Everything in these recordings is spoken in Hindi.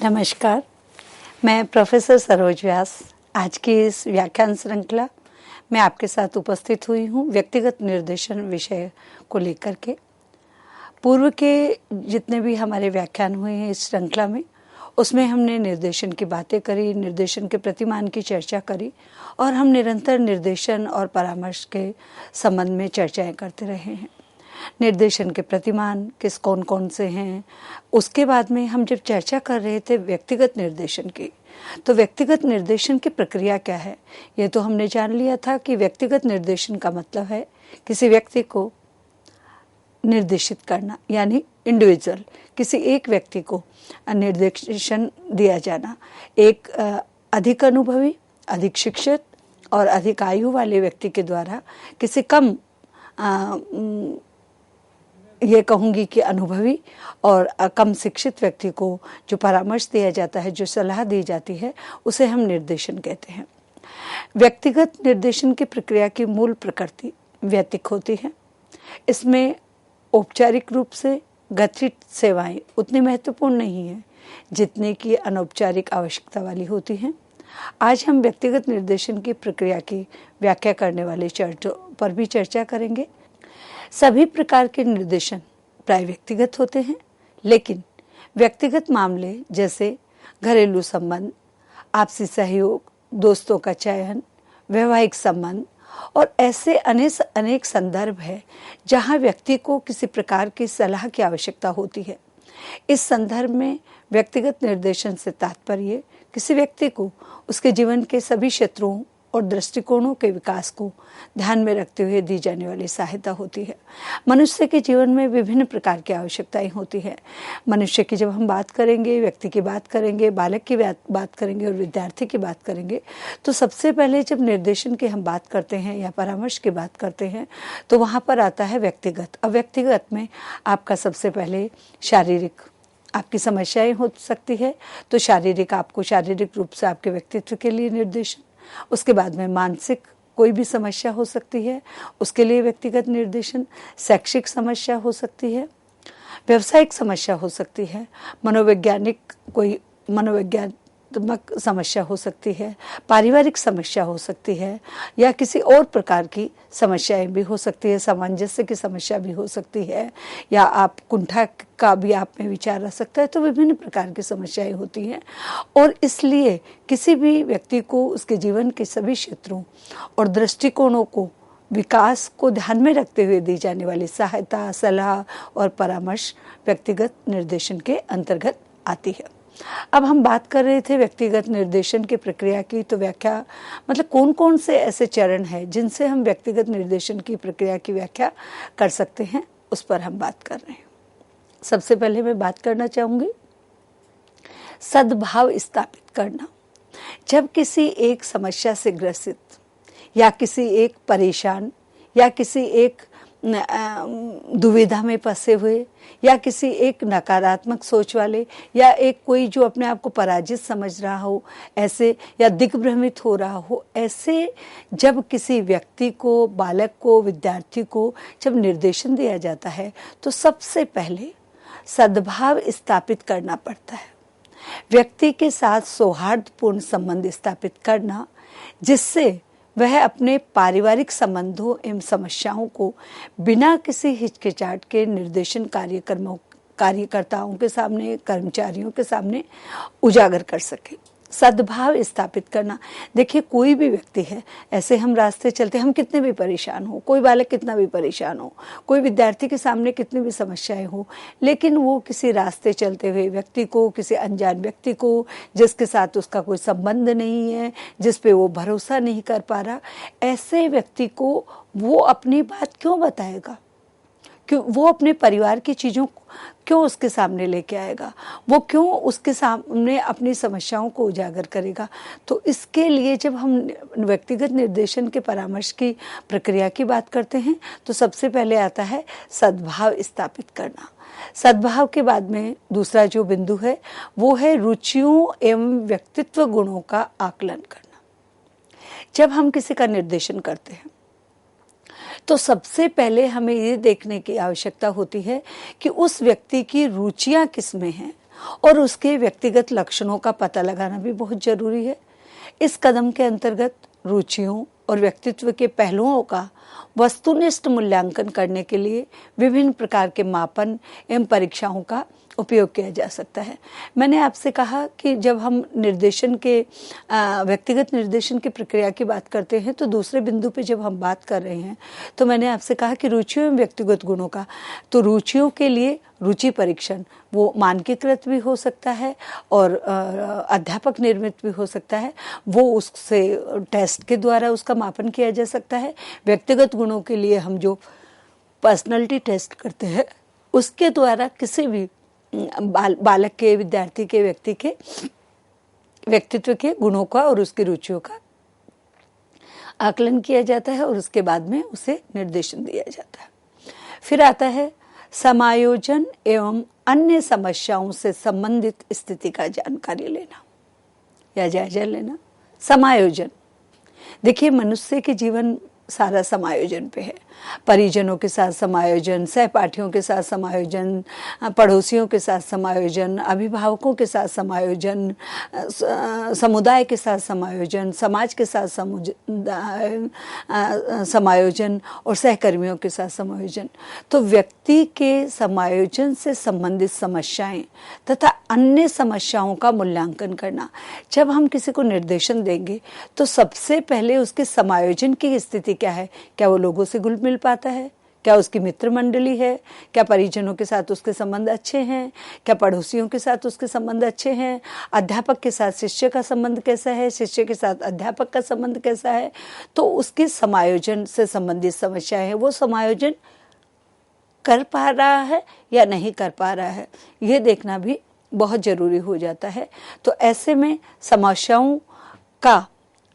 नमस्कार, मैं प्रोफेसर सरोज व्यास आज की इस व्याख्यान श्रृंखला में आपके साथ उपस्थित हुई हूँ व्यक्तिगत निर्देशन विषय को लेकर के। पूर्व के जितने भी हमारे व्याख्यान हुए हैं इस श्रृंखला में, उसमें हमने निर्देशन की बातें करी, निर्देशन के प्रतिमान की चर्चा करी और हम निरंतर निर्देशन और परामर्श के संबंध में चर्चाएं करते रहे हैं। निर्देशन के प्रतिमान किस कौन कौन से हैं, उसके बाद में हम जब चर्चा कर रहे थे व्यक्तिगत निर्देशन की, तो व्यक्तिगत निर्देशन की प्रक्रिया क्या है ये तो हमने जान लिया था कि व्यक्तिगत निर्देशन का मतलब है किसी व्यक्ति को निर्देशित करना, यानी इंडिविजुअल, किसी एक व्यक्ति को निर्देशन दिया जाना। एक अधिक अनुभवी, अधिक शिक्षित और अधिक आयु वाले व्यक्ति के द्वारा किसी कम ये कहूँगी कि अनुभवी और कम शिक्षित व्यक्ति को जो परामर्श दिया जाता है, जो सलाह दी जाती है, उसे हम निर्देशन कहते हैं। व्यक्तिगत निर्देशन की प्रक्रिया की मूल प्रकृति वैयक्तिक होती है। इसमें औपचारिक रूप से गठित सेवाएं उतनी महत्वपूर्ण नहीं है जितने की अनौपचारिक आवश्यकता वाली होती हैं। आज हम व्यक्तिगत निर्देशन की प्रक्रिया की व्याख्या करने वाले चर्चों पर भी चर्चा करेंगे। सभी प्रकार के निर्देशन प्राय व्यक्तिगत होते हैं, लेकिन व्यक्तिगत मामले जैसे घरेलू संबंध, आपसी सहयोग, दोस्तों का चयन, वैवाहिक संबंध और ऐसे अनेक संदर्भ है जहां व्यक्ति को किसी प्रकार की सलाह की आवश्यकता होती है। इस संदर्भ में व्यक्तिगत निर्देशन से तात्पर्य किसी व्यक्ति को उसके जीवन के सभी क्षेत्रों और दृष्टिकोणों के विकास को ध्यान में रखते हुए दी जाने वाली सहायता होती है। मनुष्य के जीवन में विभिन्न प्रकार की आवश्यकताएं होती है। मनुष्य की जब हम बात करेंगे, व्यक्ति की बात करेंगे, बालक की बात करेंगे और विद्यार्थी की बात करेंगे, तो सबसे पहले जब निर्देशन की हम बात करते हैं या परामर्श की बात करते हैं तो वहाँ पर आता है व्यक्तिगत। अब व्यक्तिगत में आपका सबसे पहले शारीरिक आपकी समस्याएं हो सकती है, तो शारीरिक आपको शारीरिक रूप से आपके व्यक्तित्व के लिए निर्देशन, उसके बाद में मानसिक कोई भी समस्या हो सकती है, उसके लिए व्यक्तिगत निर्देशन, शैक्षिक समस्या हो सकती है, व्यावसायिक समस्या हो सकती है, मनोवैज्ञानिक कोई मनोवैज्ञानिक समस्या हो सकती है, पारिवारिक समस्या हो सकती है या किसी और प्रकार की समस्याएं भी हो सकती है, सामंजस्य की समस्या भी हो सकती है या आप कुंठा का भी आप में विचार आ सकता है। तो विभिन्न प्रकार की समस्याएं होती हैं और इसलिए किसी भी व्यक्ति को उसके जीवन के सभी क्षेत्रों और दृष्टिकोणों को विकास को ध्यान में रखते हुए दी जाने वाली सहायता, सलाह और परामर्श व्यक्तिगत निर्देशन के अंतर्गत आती है। अब हम बात कर रहे थे व्यक्तिगत निर्देशन की प्रक्रिया की, तो व्याख्या मतलब कौन कौन से ऐसे चरण हैं जिनसे हम व्यक्तिगत निर्देशन की प्रक्रिया की व्याख्या कर सकते हैं, उस पर हम बात कर रहे हैं। सबसे पहले मैं बात करना चाहूँगी सद्भाव स्थापित करना। जब किसी एक समस्या से ग्रसित या किसी एक परेशान या किसी एक दुविधा में फंसे हुए या किसी एक नकारात्मक सोच वाले या एक कोई जो अपने आप को पराजित समझ रहा हो ऐसे या दिग्भ्रमित हो रहा हो, ऐसे जब किसी व्यक्ति को, बालक को, विद्यार्थी को जब निर्देशन दिया जाता है तो सबसे पहले सद्भाव स्थापित करना पड़ता है। व्यक्ति के साथ सौहार्दपूर्ण संबंध स्थापित करना, जिससे वह अपने पारिवारिक संबंधों एवं समस्याओं को बिना किसी हिचकिचाहट के निर्देशन कार्यकर्ताओं के सामने, कर्मचारियों के सामने उजागर कर सके। सद्भाव स्थापित करना, देखिए कोई भी व्यक्ति है, ऐसे हम रास्ते चलते, हम कितने भी परेशान हो, कोई बालक कितना भी परेशान हो, कोई विद्यार्थी के सामने कितनी भी समस्याएं हो, लेकिन वो किसी रास्ते चलते हुए व्यक्ति को, किसी अनजान व्यक्ति को जिसके साथ उसका कोई संबंध नहीं है, जिस पे वो भरोसा नहीं कर पा रहा, ऐसे व्यक्ति को वो अपनी बात क्यों बताएगा? क्यों वो अपने परिवार की चीज़ों क्यों उसके सामने लेके आएगा? वो क्यों उसके सामने अपनी समस्याओं को उजागर करेगा? तो इसके लिए जब हम व्यक्तिगत निर्देशन के परामर्श की प्रक्रिया की बात करते हैं तो सबसे पहले आता है सद्भाव स्थापित करना। सद्भाव के बाद में दूसरा जो बिंदु है वो है रुचियों एवं व्यक्तित्व गुणों का आकलन करना। जब हम किसी का निर्देशन करते हैं तो सबसे पहले हमें ये देखने की आवश्यकता होती है कि उस व्यक्ति की रुचियां किस में हैं और उसके व्यक्तिगत लक्षणों का पता लगाना भी बहुत जरूरी है। इस कदम के अंतर्गत रुचियों और व्यक्तित्व के पहलुओं का वस्तुनिष्ठ मूल्यांकन करने के लिए विभिन्न प्रकार के मापन एवं परीक्षाओं का उपयोग किया जा सकता है। मैंने आपसे कहा कि जब हम निर्देशन के व्यक्तिगत निर्देशन की प्रक्रिया की बात करते हैं तो दूसरे बिंदु पे जब हम बात कर रहे हैं तो मैंने आपसे कहा कि रुचियों एवं व्यक्तिगत गुणों का, तो रुचियों के लिए रुचि परीक्षण वो मानकीकृत भी हो सकता है और अध्यापक निर्मित भी हो सकता है, वो उससे टेस्ट के द्वारा उसका मापन किया जा सकता है। व्यक्तिगत गुणों के लिए हम जो पर्सनालिटी टेस्ट करते हैं उसके द्वारा किसी भी बालक के, विद्यार्थी के, व्यक्ति के व्यक्तित्व के गुणों का और उसकी रुचियों का आकलन किया जाता है और उसके बाद में उसे निर्देशन दिया जाता है। फिर आता है समायोजन एवं अन्य समस्याओं से संबंधित स्थिति का जानकारी लेना या जायजा लेना। समायोजन, देखिए मनुष्य के जीवन सारा समायोजन पे है। परिजनों के साथ समायोजन, सहपाठियों के साथ समायोजन, पड़ोसियों के साथ समायोजन, अभिभावकों के साथ समायोजन, समुदाय के साथ समायोजन, समाज के साथ समायोजन और सहकर्मियों के साथ समायोजन। तो व्यक्ति के समायोजन से संबंधित समस्याएं तथा अन्य समस्याओं का मूल्यांकन करना। जब हम किसी को निर्देशन देंगे तो सबसे पहले उसके समायोजन की स्थिति क्या है, क्या वो लोगों से घुल मिल पाता है, क्या उसकी मित्र मंडली है, क्या परिजनों के साथ उसके संबंध अच्छे हैं, क्या पड़ोसियों के साथ उसके संबंध अच्छे हैं, अध्यापक के साथ शिष्य का संबंध कैसा है, शिष्य के साथ अध्यापक का संबंध कैसा है। तो उसके समायोजन से संबंधित समस्याएं हैं, वो समायोजन कर पा रहा है या नहीं कर पा रहा है, ये देखना भी बहुत जरूरी हो जाता है। तो ऐसे में समस्याओं का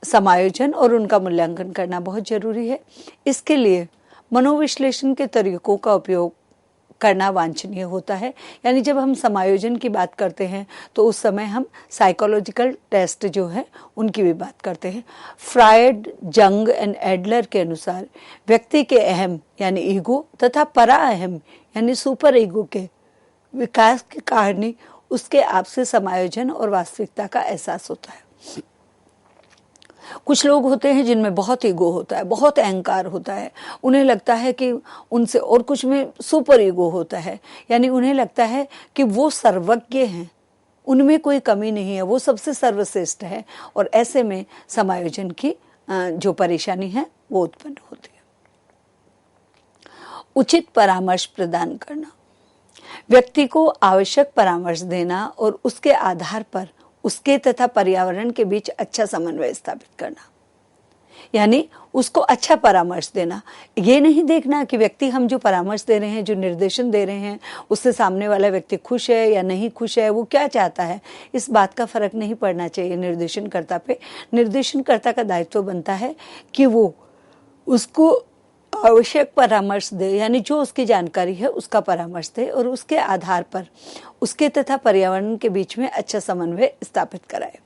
समायोजन और उनका मूल्यांकन करना बहुत जरूरी है। इसके लिए मनोविश्लेषण के तरीकों का उपयोग करना वांछनीय होता है। यानी जब हम समायोजन की बात करते हैं तो उस समय हम साइकोलॉजिकल टेस्ट जो है उनकी भी बात करते हैं। फ्रायड, जंग एंड एडलर के अनुसार व्यक्ति के अहम यानी ईगो तथा परा अहम यानी सुपर ईगो के विकास के कारण ही उसके आपसी समायोजन और वास्तविकता का एहसास होता है। कुछ लोग होते हैं जिनमें बहुत ईगो होता है, बहुत अहंकार होता है, उन्हें लगता है कि उनसे, और कुछ में सुपर ईगो होता है, यानी उन्हें लगता है कि वो सर्वज्ञ हैं, उनमें कोई कमी नहीं है, वो सबसे सर्वश्रेष्ठ है, और ऐसे में समायोजन की जो परेशानी है वो उत्पन्न होती है। उचित परामर्श प्रदान करना, व्यक्ति को आवश्यक परामर्श देना और उसके आधार पर उसके तथा पर्यावरण के बीच अच्छा समन्वय स्थापित करना, यानी उसको अच्छा परामर्श देना। ये नहीं देखना कि व्यक्ति हम जो परामर्श दे रहे हैं, जो निर्देशन दे रहे हैं, उससे सामने वाला व्यक्ति खुश है या नहीं खुश है, वो क्या चाहता है, इस बात का फर्क नहीं पड़ना चाहिए निर्देशनकर्ता पे। निर्देशनकर्ता का दायित्व बनता है कि वो उसको आवश्यक परामर्श दे, यानी जो उसकी जानकारी है उसका परामर्श दे और उसके आधार पर उसके तथा पर्यावरण के बीच में अच्छा समन्वय स्थापित कराए।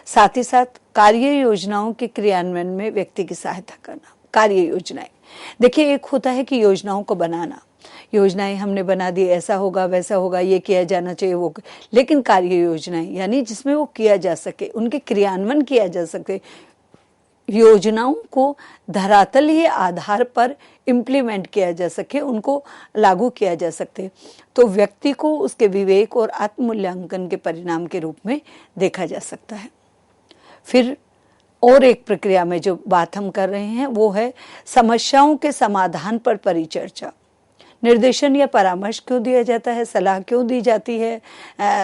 साथ ही साथ कार्य योजनाओं के क्रियान्वयन में व्यक्ति की सहायता करना। कार्य योजनाएं, देखिए एक होता है कि योजनाओं को बनाना, योजनाएं हमने बना दी, ऐसा होगा वैसा होगा, ये किया जाना चाहिए वो, लेकिन कार्य योजनाएं यानी जिसमें वो किया जा सके, उनके क्रियान्वयन किया जा सके, योजनाओं को धरातलीय आधार पर इम्प्लीमेंट किया जा सके, उनको लागू किया जा सकते, तो व्यक्ति को उसके विवेक और आत्ममूल्यांकन के परिणाम के रूप में देखा जा सकता है। फिर और एक प्रक्रिया में जो बात हम कर रहे हैं वो है समस्याओं के समाधान पर परिचर्चा। निर्देशन या परामर्श क्यों दिया जाता है, सलाह क्यों दी जाती है,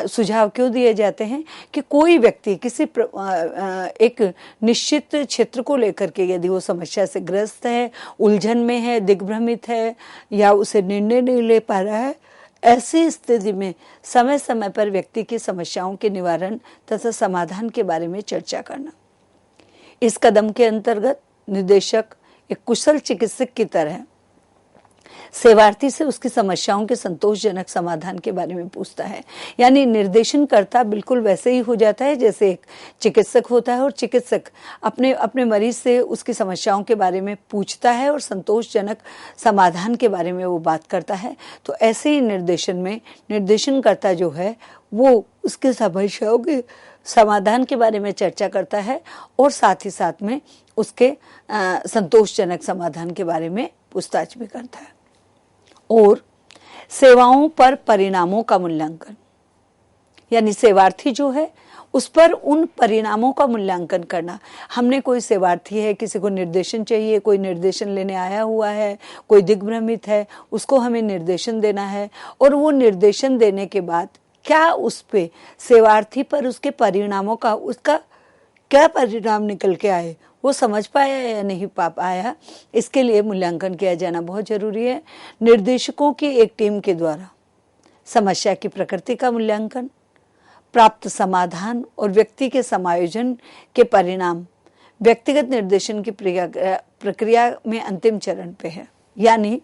सुझाव क्यों दिए जाते हैं कि कोई व्यक्ति किसी एक निश्चित क्षेत्र को लेकर के यदि वो समस्या से ग्रस्त है, उलझन में है, दिग्भ्रमित है या उसे निर्णय नहीं ले पा रहा है, ऐसी स्थिति में समय समय पर व्यक्ति की समस्याओं के निवारण तथा समाधान के बारे में चर्चा करना। इस कदम के अंतर्गत निर्देशक एक कुशल चिकित्सक की तरह सेवार्थी से उसकी समस्याओं के संतोषजनक समाधान के बारे में पूछता है। यानी निर्देशनकर्ता बिल्कुल वैसे ही हो जाता है जैसे एक चिकित्सक होता है, और चिकित्सक अपने अपने मरीज से उसकी समस्याओं के बारे में पूछता है और संतोषजनक समाधान के बारे में वो बात करता है। तो ऐसे ही निर्देशन में निर्देशनकर्ता जो है वो उसके समस्याओं के समाधान के बारे में चर्चा करता है और साथ ही साथ में उसके संतोषजनक समाधान के बारे में पूछताछ भी करता है। और सेवाओं पर परिणामों का मूल्यांकन, यानी सेवार्थी जो है उस पर उन परिणामों का मूल्यांकन करना। हमने कोई सेवार्थी है, किसी को निर्देशन चाहिए, कोई निर्देशन लेने आया हुआ है, कोई दिग्भ्रमित है, उसको हमें निर्देशन देना है और वो निर्देशन देने के बाद क्या उस पे सेवार्थी पर उसके परिणामों का, उसका क्या परिणाम निकल के आए, वो समझ पाया या नहीं पाया, इसके लिए मूल्यांकन किया जाना बहुत जरूरी है। निर्देशकों की एक टीम के द्वारा समस्या की प्रकृति का मूल्यांकन, प्राप्त समाधान और व्यक्ति के समायोजन के परिणाम व्यक्तिगत निर्देशन की प्रक्रिया में अंतिम चरण पे है। यानी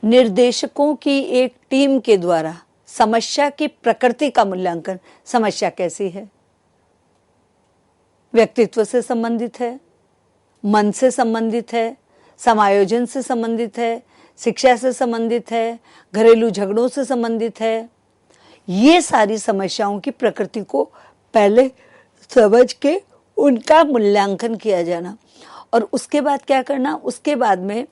निर्देशकों की एक टीम के द्वारा समस्या की प्रकृति का मूल्यांकन, समस्या कैसी है, व्यक्तित्व से संबंधित है, मन से संबंधित है, समायोजन से संबंधित है, शिक्षा से संबंधित है, घरेलू झगड़ों से संबंधित है। ये सारी समस्याओं की प्रकृति को पहले समझ के उनका मूल्यांकन किया जाना और उसके बाद क्या करना, उसके बाद में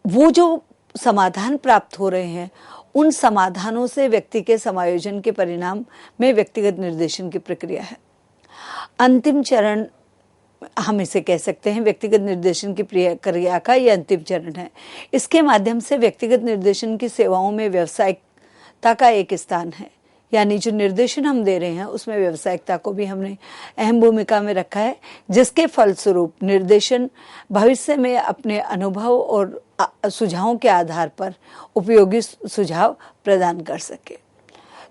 वो जो समाधान प्राप्त हो रहे हैं उन समाधानों से व्यक्ति के समायोजन के परिणाम में व्यक्तिगत निर्देशन की प्रक्रिया है। अंतिम चरण हम इसे कह सकते हैं व्यक्तिगत निर्देशन की प्रक्रिया का यह अंतिम चरण है। इसके माध्यम से व्यक्तिगत निर्देशन की सेवाओं में व्यावसायिकता का एक स्थान है, यानी जो निर्देशन हम दे रहे हैं उसमें व्यावसायिकता को भी हमने अहम भूमिका में रखा है, जिसके फलस्वरूप निर्देशन भविष्य में अपने अनुभव और सुझावों के आधार पर उपयोगी सुझाव प्रदान कर सके।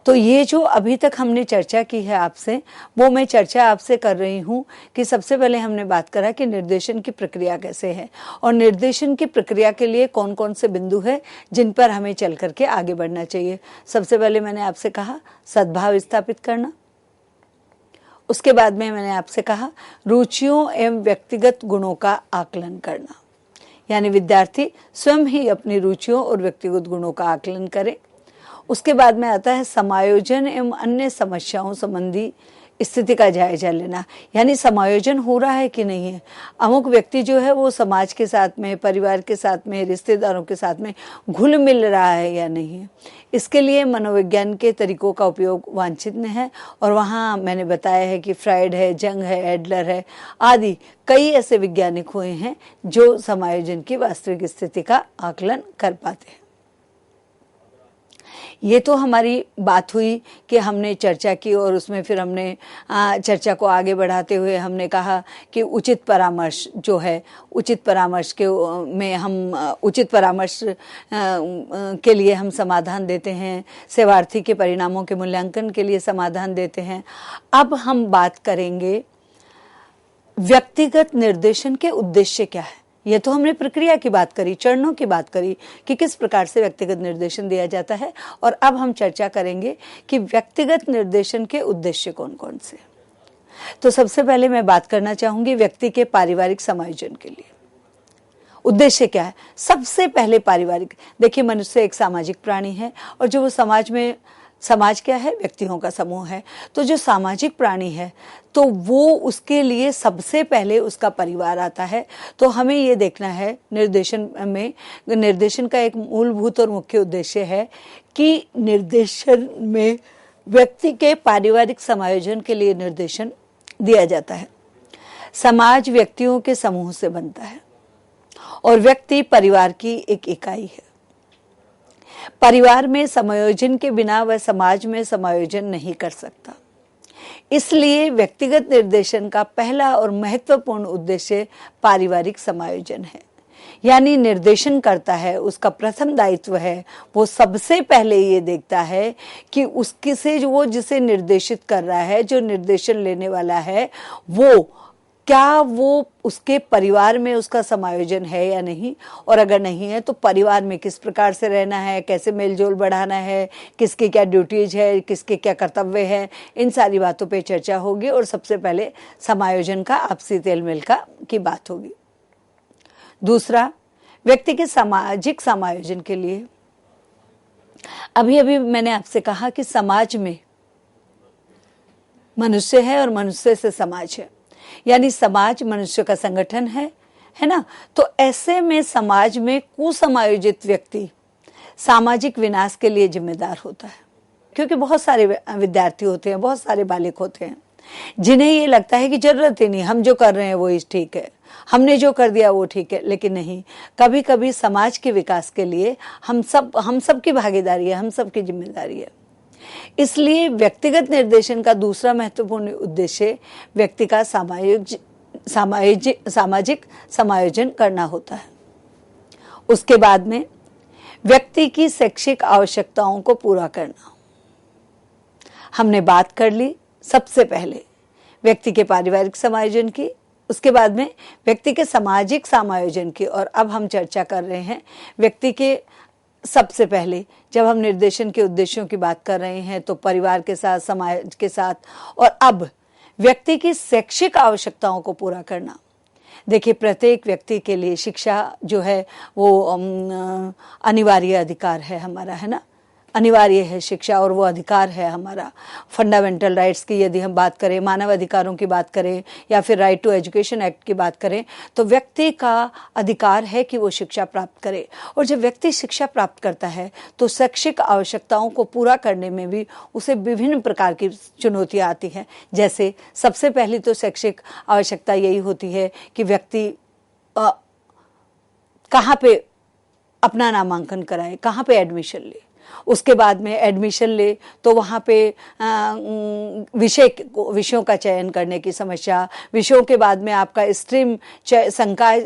तो ये जो अभी तक हमने चर्चा की है आपसे, वो मैं चर्चा आपसे कर रही हूँ कि सबसे पहले हमने बात करा कि निर्देशन की प्रक्रिया कैसे है और निर्देशन की प्रक्रिया के लिए कौन कौन से बिंदु है जिन पर हमें चल करके आगे बढ़ना चाहिए। सबसे पहले मैंने आपसे कहा सद्भाव स्थापित करना, उसके बाद में मैंने आपसे कहा रुचियों एवं व्यक्तिगत गुणों का आकलन करना, यानी विद्यार्थी स्वयं ही अपनी रुचियों और व्यक्तिगत गुणों का आकलन करे। उसके बाद में आता है समायोजन एवं अन्य समस्याओं संबंधी स्थिति का जायजा लेना, यानी समायोजन हो रहा है कि नहीं है, अमुक व्यक्ति जो है वो समाज के साथ में, परिवार के साथ में, रिश्तेदारों के साथ में घुल मिल रहा है या नहीं है। इसके लिए मनोविज्ञान के तरीकों का उपयोग वांछित है और वहाँ मैंने बताया है कि फ्राइड है, जंग है, एडलर है आदि कई ऐसे वैज्ञानिक हुए हैं जो समायोजन की वास्तविक स्थिति का आकलन कर पाते हैं। ये तो हमारी बात हुई कि हमने चर्चा की और उसमें फिर हमने चर्चा को आगे बढ़ाते हुए हमने कहा कि उचित परामर्श जो है, उचित परामर्श के में हम उचित परामर्श के लिए हम समाधान देते हैं, सेवार्थी के परिणामों के मूल्यांकन के लिए समाधान देते हैं। अब हम बात करेंगे व्यक्तिगत निर्देशन के उद्देश्य क्या है। ये तो हमने प्रक्रिया की बात करी, चरणों की बात करी कि किस प्रकार से व्यक्तिगत निर्देशन दिया जाता है, और अब हम चर्चा करेंगे कि व्यक्तिगत निर्देशन के उद्देश्य कौन कौन से। तो सबसे पहले मैं बात करना चाहूंगी व्यक्ति के पारिवारिक समायोजन के लिए उद्देश्य क्या है। सबसे पहले पारिवारिक, देखिए मनुष्य एक सामाजिक प्राणी है और जो वो समाज क्या है, व्यक्तियों का समूह है। तो जो सामाजिक प्राणी है तो वो उसके लिए सबसे पहले उसका परिवार आता है। तो हमें ये देखना है निर्देशन का एक मूलभूत और मुख्य उद्देश्य है कि निर्देशन में व्यक्ति के पारिवारिक समायोजन के लिए निर्देशन दिया जाता है। समाज व्यक्तियों के समूह से बनता है और व्यक्ति परिवार की एक इकाई है। परिवार में समायोजन के बिना वह समाज में समायोजन नहीं कर सकता। इसलिए व्यक्तिगत निर्देशन का पहला और महत्वपूर्ण उद्देश्य पारिवारिक समायोजन है। यानी निर्देशन करता है, उसका प्रथम दायित्व है, वो सबसे पहले ये देखता है कि उसके से वो जिसे निर्देशित कर रहा है, जो निर्देशन लेने वाला है, वो क्या वो उसके परिवार में उसका समायोजन है या नहीं, और अगर नहीं है तो परिवार में किस प्रकार से रहना है, कैसे मेलजोल बढ़ाना है, किसकी क्या ड्यूटीज है, किसके क्या कर्तव्य है, इन सारी बातों पे चर्चा होगी और सबसे पहले समायोजन का आपसी तेलमेल की बात होगी। दूसरा, व्यक्ति के सामाजिक समायोजन के लिए अभी अभी मैंने आपसे कहा कि समाज में मनुष्य है और मनुष्य से समाज है, यानी समाज मनुष्य का संगठन है ना। तो ऐसे में समाज में कुसमायोजित व्यक्ति सामाजिक विनाश के लिए जिम्मेदार होता है, क्योंकि बहुत सारे विद्यार्थी होते हैं, बहुत सारे बालिक होते हैं जिन्हें ये लगता है कि जरूरत ही नहीं, हम जो कर रहे हैं वो ही ठीक है, हमने जो कर दिया वो ठीक है। लेकिन नहीं, कभी कभी समाज के विकास के लिए हम सब की भागीदारी है, हम सब की जिम्मेदारी है। इसलिए व्यक्तिगत निर्देशन का दूसरा महत्वपूर्ण उद्देश्य व्यक्ति का सामाजिक समायोजन करना होता है। उसके बाद में व्यक्ति की शैक्षिक आवश्यकताओं को पूरा करना। हमने बात कर ली सबसे पहले व्यक्ति के पारिवारिक समायोजन की, उसके बाद में व्यक्ति के सामाजिक समायोजन की, और अब हम चर्चा कर रहे हैं व्यक्ति के सबसे पहले जब हम निर्देशन के उद्देश्यों की बात कर रहे हैं तो परिवार के साथ, समाज के साथ, और अब व्यक्ति की शैक्षिक आवश्यकताओं को पूरा करना। देखिए, प्रत्येक व्यक्ति के लिए शिक्षा जो है वो अनिवार्य अधिकार है हमारा, है ना। अनिवार्य है शिक्षा, और वो अधिकार है हमारा। फंडामेंटल राइट्स की यदि हम बात करें, मानव अधिकारों की बात करें, या फिर राइट टू एजुकेशन एक्ट की बात करें, तो व्यक्ति का अधिकार है कि वो शिक्षा प्राप्त करे। और जब व्यक्ति शिक्षा प्राप्त करता है तो शैक्षिक आवश्यकताओं को पूरा करने में भी उसे विभिन्न प्रकार की चुनौतियाँ आती हैं। जैसे सबसे पहली तो शैक्षिक आवश्यकता यही होती है कि व्यक्ति कहाँ पे अपना नामांकन कराए, कहाँ पे एडमिशन ले। उसके बाद में एडमिशन ले तो वहाँ पे विषयों का चयन करने की समस्या, विषयों के बाद में आपका स्ट्रीम संकाय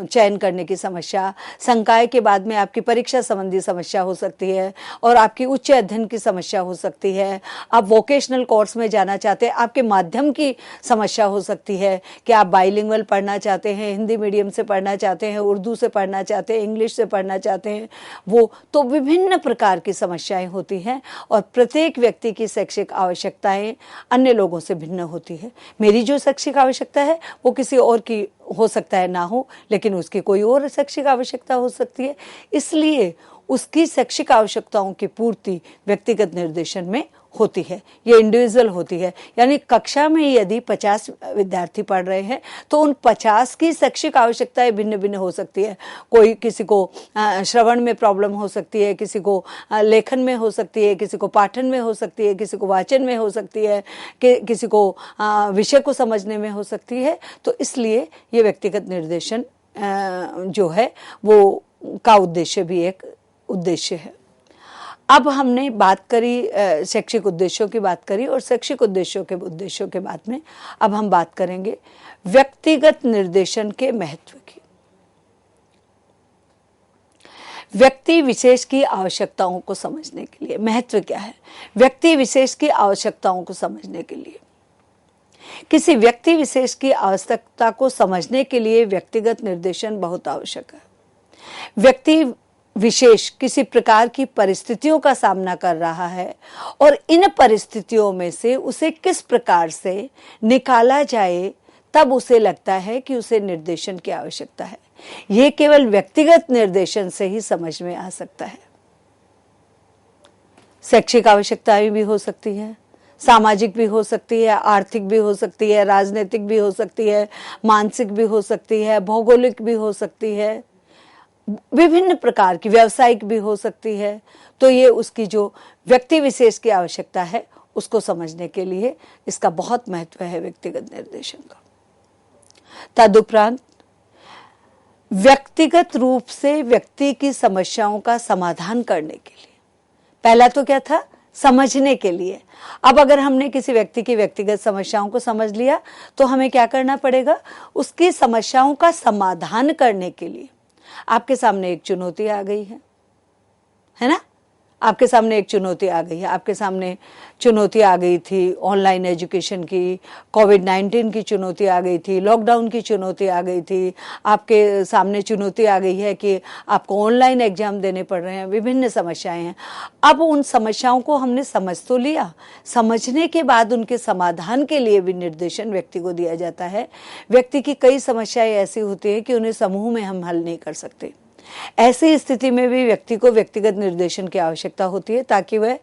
चयन करने की समस्या, संकाय के बाद में आपकी परीक्षा संबंधी समस्या हो सकती है, और आपकी उच्च अध्ययन की समस्या हो सकती है। आप वोकेशनल कोर्स में जाना चाहते हैं, आपके माध्यम की समस्या हो सकती है कि आप बाइलिंगुअल पढ़ना चाहते हैं, हिंदी मीडियम से पढ़ना चाहते हैं, उर्दू से पढ़ना चाहते हैं, इंग्लिश से पढ़ना चाहते हैं, वो तो विभिन्न प्रकार की समस्याएं होती हैं। और प्रत्येक व्यक्ति की शैक्षिक आवश्यकताएं अन्य लोगों से भिन्न होती है। मेरी जो शैक्षिक आवश्यकता है वो किसी और की हो सकता है ना हो, लेकिन उसकी कोई और शैक्षिक आवश्यकता हो सकती है। इसलिए उसकी शैक्षिक आवश्यकताओं की पूर्ति व्यक्तिगत निर्देशन में होती है, ये इंडिविजुअल होती है। यानी कक्षा में यदि 50 विद्यार्थी पढ़ रहे हैं तो उन 50 की शैक्षिक आवश्यकताएं भिन्न भिन्न हो सकती है। कोई, किसी को श्रवण में प्रॉब्लम हो सकती है, किसी को लेखन में हो सकती है, किसी को पाठन में हो सकती है, किसी को वाचन में हो सकती है, किसी को विषय को समझने में हो सकती है। तो इसलिए ये व्यक्तिगत निर्देशन जो है वो का उद्देश्य भी एक उद्देश्य है। अब हमने बात करी शैक्षिक उद्देश्यों की बात करी, और शैक्षिक उद्देश्यों के बाद में अब हम बात करेंगे व्यक्तिगत निर्देशन के महत्व की। व्यक्ति विशेष की आवश्यकताओं को समझने के लिए महत्व क्या है? व्यक्ति विशेष की आवश्यकताओं को समझने के लिए, किसी व्यक्ति विशेष की आवश्यकता को समझने के लिए व्यक्तिगत निर्देशन बहुत आवश्यक है। व्यक्ति विशेष किसी प्रकार की परिस्थितियों का सामना कर रहा है, और इन परिस्थितियों में से उसे किस प्रकार से निकाला जाए, तब उसे लगता है कि उसे निर्देशन की आवश्यकता है। यह केवल व्यक्तिगत निर्देशन से ही समझ में आ सकता है। शैक्षिक आवश्यकताएं भी हो सकती है, सामाजिक भी हो सकती है, आर्थिक भी हो सकती है, राजनीतिक भी हो सकती है, मानसिक भी हो सकती है, भौगोलिक भी हो सकती है, विभिन्न प्रकार की व्यावसायिक भी हो सकती है। तो ये उसकी जो व्यक्ति विशेष की आवश्यकता है उसको समझने के लिए इसका बहुत महत्व है व्यक्तिगत निर्देशन का। तदुपरांत व्यक्तिगत रूप से व्यक्ति की समस्याओं का समाधान करने के लिए, पहला तो क्या था? समझने के लिए। अब अगर हमने किसी व्यक्ति की व्यक्तिगत समस्याओं को समझ लिया तो हमें क्या करना पड़ेगा? उसकी समस्याओं का समाधान करने के लिए आपके सामने एक चुनौती आ गई है ना? आपके सामने एक चुनौती आ गई है। आपके सामने चुनौती आ गई थी ऑनलाइन एजुकेशन की, कोविड-19 की चुनौती आ गई थी, लॉकडाउन की चुनौती आ गई थी, आपके सामने चुनौती आ गई है कि आपको ऑनलाइन एग्जाम देने पड़ रहे हैं, विभिन्न समस्याएं हैं। अब उन समस्याओं को हमने समझ तो लिया, समझने के बाद उनके समाधान के लिए भी निर्देशन व्यक्ति को दिया जाता है। व्यक्ति की कई समस्याएं ऐसी होती हैं कि उन्हें समूह में हम हल नहीं कर सकते, ऐसी स्थिति में भी व्यक्ति को व्यक्तिगत निर्देशन की आवश्यकता होती है ताकि वह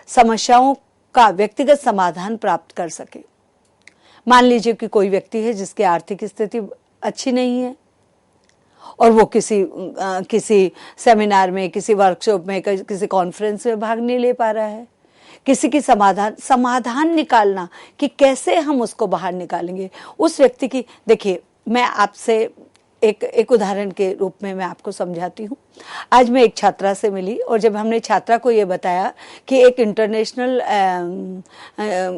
समस्याओं का व्यक्तिगत समाधान प्राप्त कर सके। मान लीजिए कि कोई व्यक्ति है जिसकी आर्थिक स्थिति अच्छी नहीं है और वो किसी सेमिनार में, किसी वर्कशॉप में, किसी कॉन्फ्रेंस में भाग नहीं ले पा रहा है। किसी की समाधान निकालना कि कैसे हम उसको बाहर निकालेंगे उस व्यक्ति की। देखिए, मैं आपसे एक उदाहरण के रूप में मैं आपको समझाती हूँ। आज मैं एक छात्रा से मिली और जब हमने छात्रा को ये बताया कि एक इंटरनेशनल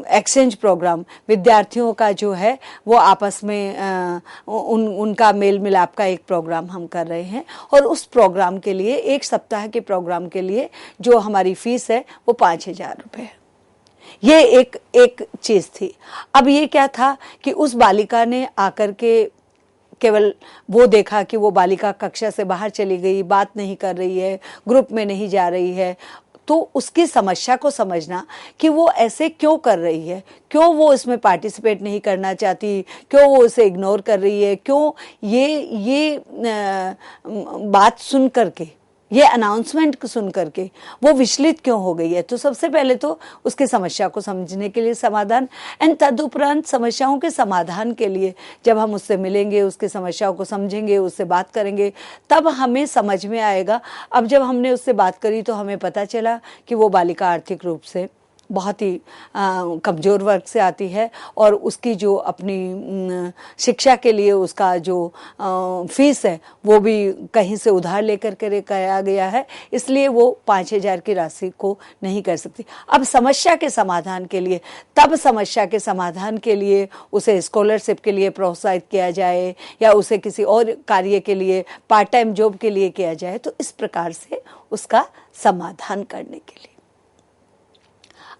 एक्सचेंज प्रोग्राम विद्यार्थियों का जो है वो आपस में उनका मेल मिलाप का एक प्रोग्राम हम कर रहे हैं और उस प्रोग्राम के लिए, एक सप्ताह के प्रोग्राम के लिए जो हमारी फीस है वो 5,000 रुपये है। ये एक चीज थी। अब ये क्या था कि उस बालिका ने आकर के केवल वो देखा कि वो बालिका कक्षा से बाहर चली गई, बात नहीं कर रही है, ग्रुप में नहीं जा रही है, तो उसकी समस्या को समझना कि वो ऐसे क्यों कर रही है, क्यों वो इसमें पार्टिसिपेट नहीं करना चाहती, क्यों वो उसे इग्नोर कर रही है, क्यों ये बात सुन करके, ये अनाउंसमेंट सुन करके वो विचलित क्यों हो गई है। तो सबसे पहले तो उसकी समस्या को समझने के लिए समाधान, एंड तदुपरांत समस्याओं के समाधान के लिए जब हम उससे मिलेंगे, उसकी समस्याओं को समझेंगे, उससे बात करेंगे, तब हमें समझ में आएगा। अब जब हमने उससे बात करी तो हमें पता चला कि वो बालिका आर्थिक रूप से बहुत ही कमज़ोर वर्ग से आती है और उसकी जो अपनी शिक्षा के लिए उसका जो फीस है वो भी कहीं से उधार लेकर के कराया गया है, इसलिए वो 5,000 की राशि को नहीं कर सकती। अब समस्या के समाधान के लिए, तब समस्या के समाधान के लिए उसे स्कॉलरशिप के लिए प्रोत्साहित किया जाए या उसे किसी और कार्य के लिए, पार्ट टाइम जॉब के लिए किया जाए, तो इस प्रकार से उसका समाधान करने के लिए।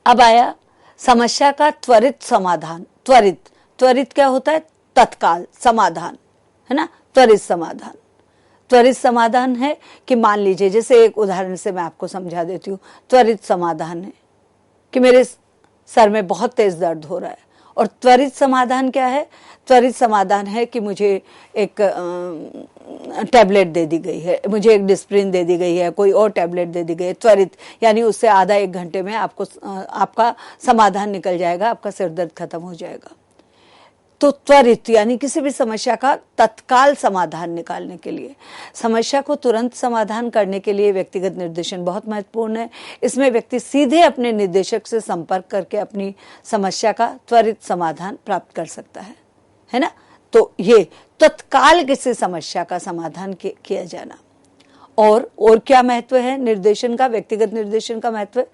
अब आया समस्या का त्वरित समाधान। त्वरित क्या होता है? तत्काल समाधान, है ना। त्वरित समाधान है कि मान लीजिए, जैसे एक उदाहरण से मैं आपको समझा देती हूँ। त्वरित समाधान है कि मेरे सर में बहुत तेज दर्द हो रहा है, और त्वरित समाधान क्या है? त्वरित समाधान है कि मुझे एक टैबलेट दे दी गई है, मुझे एक डिस्प्रिन दे दी गई है, कोई और टैबलेट दे दी गई है। त्वरित यानी उससे आधा एक घंटे में आपका समाधान निकल जाएगा, आपका सिर दर्द खत्म हो जाएगा। तो त्वरित यानी किसी भी समस्या का तत्काल समाधान निकालने के लिए, समस्या को तुरंत समाधान करने के लिए व्यक्तिगत निर्देशन बहुत महत्वपूर्ण है। इसमें व्यक्ति सीधे अपने निर्देशक से संपर्क करके अपनी समस्या का त्वरित समाधान प्राप्त कर सकता है ना। तो ये तत्काल किसी समस्या का समाधान किया जाना। और क्या महत्व है निर्देशन का, व्यक्तिगत निर्देशन का महत्व?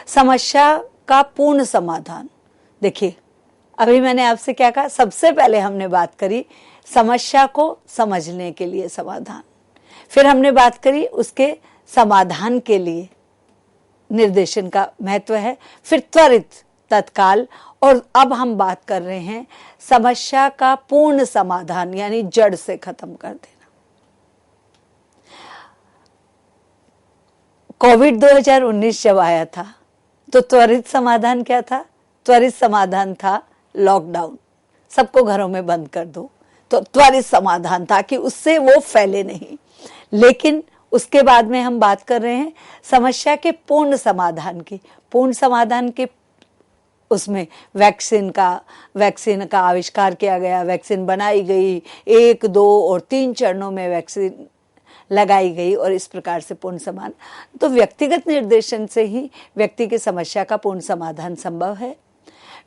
समस्या का पूर्ण समाधान। देखिए, अभी मैंने आपसे क्या कहा? सबसे पहले हमने बात करी समस्या को समझने के लिए समाधान, फिर हमने बात करी उसके समाधान के लिए निर्देशन का महत्व है, फिर त्वरित, तत्काल, और अब हम बात कर रहे हैं समस्या का पूर्ण समाधान यानी जड़ से खत्म कर देना। कोविड 2019 जब आया था तो त्वरित समाधान क्या था? त्वरित समाधान था लॉकडाउन, सबको घरों में बंद कर दो। तो त्वरित समाधान था कि उससे वो फैले नहीं। लेकिन उसके बाद में हम बात कर रहे हैं समस्या के पूर्ण समाधान की। पूर्ण समाधान के उसमें वैक्सीन का आविष्कार किया गया, वैक्सीन बनाई गई, 1, 2 और 3 चरणों में वैक्सीन लगाई गई, और इस प्रकार से पूर्ण समाधान। तो व्यक्तिगत निर्देशन से ही व्यक्ति की समस्या का पूर्ण समाधान संभव है।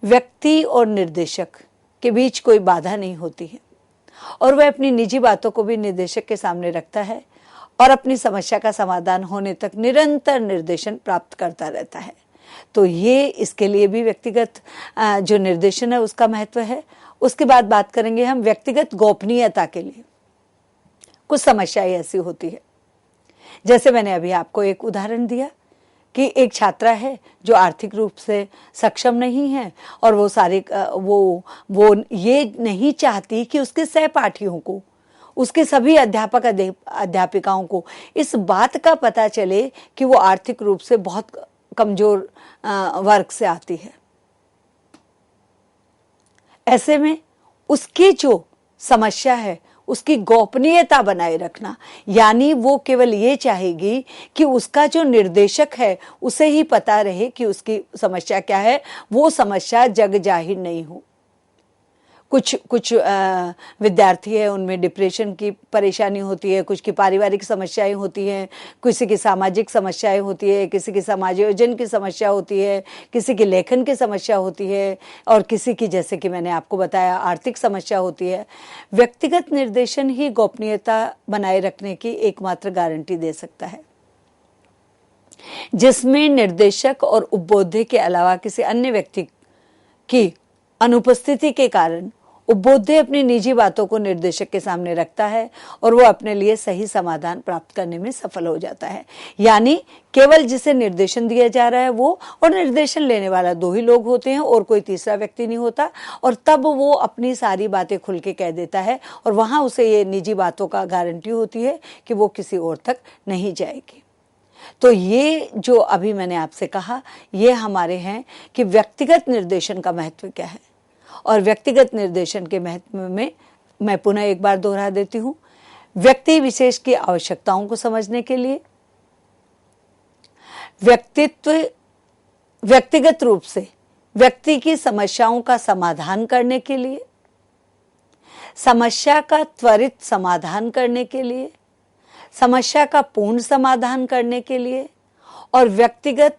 व्यक्ति और निर्देशक के बीच कोई बाधा नहीं होती है और वह अपनी निजी बातों को भी निर्देशक के सामने रखता है और अपनी समस्या का समाधान होने तक निरंतर निर्देशन प्राप्त करता रहता है। तो ये इसके लिए भी व्यक्तिगत जो निर्देशन है उसका महत्व है। उसके बाद बात करेंगे हम व्यक्तिगत गोपनीयता के लिए। कुछ समस्याएं ऐसी होती है, जैसे मैंने अभी आपको एक उदाहरण दिया कि एक छात्रा है जो आर्थिक रूप से सक्षम नहीं है और वो ये नहीं चाहती कि उसके सहपाठियों को, उसके सभी अध्यापिकाओं को इस बात का पता चले कि वो आर्थिक रूप से बहुत कमजोर वर्ग से आती है। ऐसे में उसकी जो समस्या है उसकी गोपनीयता बनाए रखना, यानी वो केवल ये चाहेगी कि उसका जो निर्देशक है उसे ही पता रहे कि उसकी समस्या क्या है, वो समस्या जग जाहिर नहीं हो। कुछ विद्यार्थी है, उनमें डिप्रेशन की परेशानी होती है, कुछ की पारिवारिक समस्याएं होती हैं, किसी की सामाजिक समस्याएं होती है, किसी की समायोजन की समस्या होती है, किसी की लेखन की समस्या होती है, और किसी की, जैसे कि मैंने आपको बताया, आर्थिक समस्या होती है। व्यक्तिगत निर्देशन ही गोपनीयता बनाए रखने की एकमात्र गारंटी दे सकता है, जिसमें निर्देशक और उपबोध्य के अलावा किसी अन्य व्यक्ति की अनुपस्थिति के कारण उपबोध्य अपनी निजी बातों को निर्देशक के सामने रखता है और वो अपने लिए सही समाधान प्राप्त करने में सफल हो जाता है। यानी केवल जिसे निर्देशन दिया जा रहा है वो और निर्देशन लेने वाला दो ही लोग होते हैं और कोई तीसरा व्यक्ति नहीं होता, और तब वो अपनी सारी बातें खुल के कह देता है और वहां उसे ये निजी बातों का गारंटी होती है कि वो किसी और तक नहीं जाएगी। तो ये जो अभी मैंने आपसे कहा, ये हमारे हैं कि व्यक्तिगत निर्देशन का महत्व क्या है। और व्यक्तिगत निर्देशन के महत्व में मैं पुनः एक बार दोहरा देती हूं, व्यक्ति विशेष की आवश्यकताओं को समझने के लिए, व्यक्तिगत रूप से व्यक्ति की समस्याओं का समाधान करने के लिए, समस्या का त्वरित समाधान करने के लिए, समस्या का पूर्ण समाधान करने के लिए और व्यक्तिगत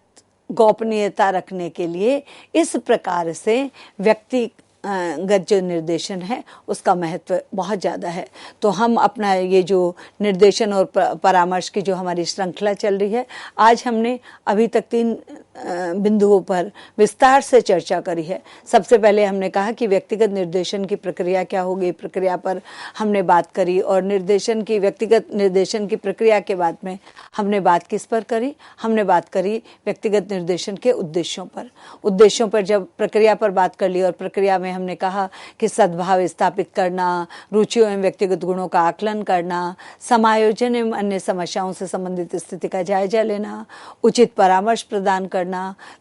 गोपनीयता रखने के लिए, इस प्रकार से व्यक्तिगत जो निर्देशन है उसका महत्व बहुत ज़्यादा है। तो हम अपना ये जो निर्देशन और परामर्श की जो हमारी श्रृंखला चल रही है, आज हमने अभी तक 3 बिंदुओं पर विस्तार से चर्चा करी है। सबसे पहले हमने कहा कि व्यक्तिगत निर्देशन की प्रक्रिया क्या होगी, प्रक्रिया पर हमने बात करी, और व्यक्तिगत निर्देशन की प्रक्रिया के बाद में हमने बात किस पर करी, हमने बात करी व्यक्तिगत निर्देशन के उद्देश्यों पर जब प्रक्रिया पर बात कर ली, और प्रक्रिया में हमने कहा कि सद्भाव स्थापित करना, रुचियों एवं व्यक्तिगत गुणों का आकलन करना, समायोजन एवं अन्य समस्याओं से संबंधित स्थिति का जायजा लेना, उचित परामर्श प्रदान करना,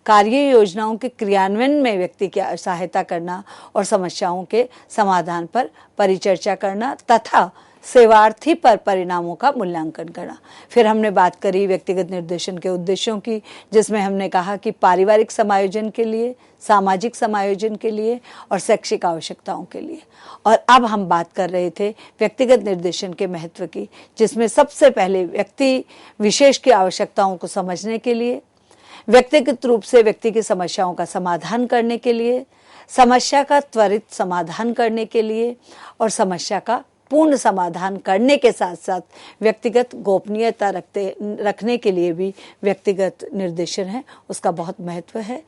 कार्य योजनाओं के क्रियान्वयन में व्यक्ति की सहायता करना और समस्याओं के समाधान पर परिचर्चा करना तथा सेवार्थी पर परिणामों का मूल्यांकन करना। फिर हमने बात करी व्यक्तिगत निर्देशन के उद्देश्यों की, जिसमें हमने कहा कि पारिवारिक समायोजन के लिए, सामाजिक समायोजन के लिए और शैक्षिक आवश्यकताओं के लिए। और अब हम बात कर रहे थे व्यक्तिगत निर्देशन के महत्व की, जिसमें सबसे पहले व्यक्ति विशेष की आवश्यकताओं को समझने के लिए, व्यक्तिगत रूप से व्यक्ति की समस्याओं का समाधान करने के लिए, समस्या का त्वरित समाधान करने के लिए और समस्या का पूर्ण समाधान करने के साथ साथ व्यक्तिगत गोपनीयता रखने के लिए भी व्यक्तिगत निर्देशन है, उसका बहुत महत्व है।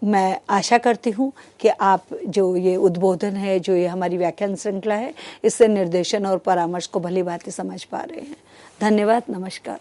मैं आशा करती हूँ कि आप जो ये उद्बोधन है, जो ये हमारी व्याख्यान श्रृंखला है, इससे निर्देशन और परामर्श को भली भांति समझ पा रहे हैं। धन्यवाद, नमस्कार।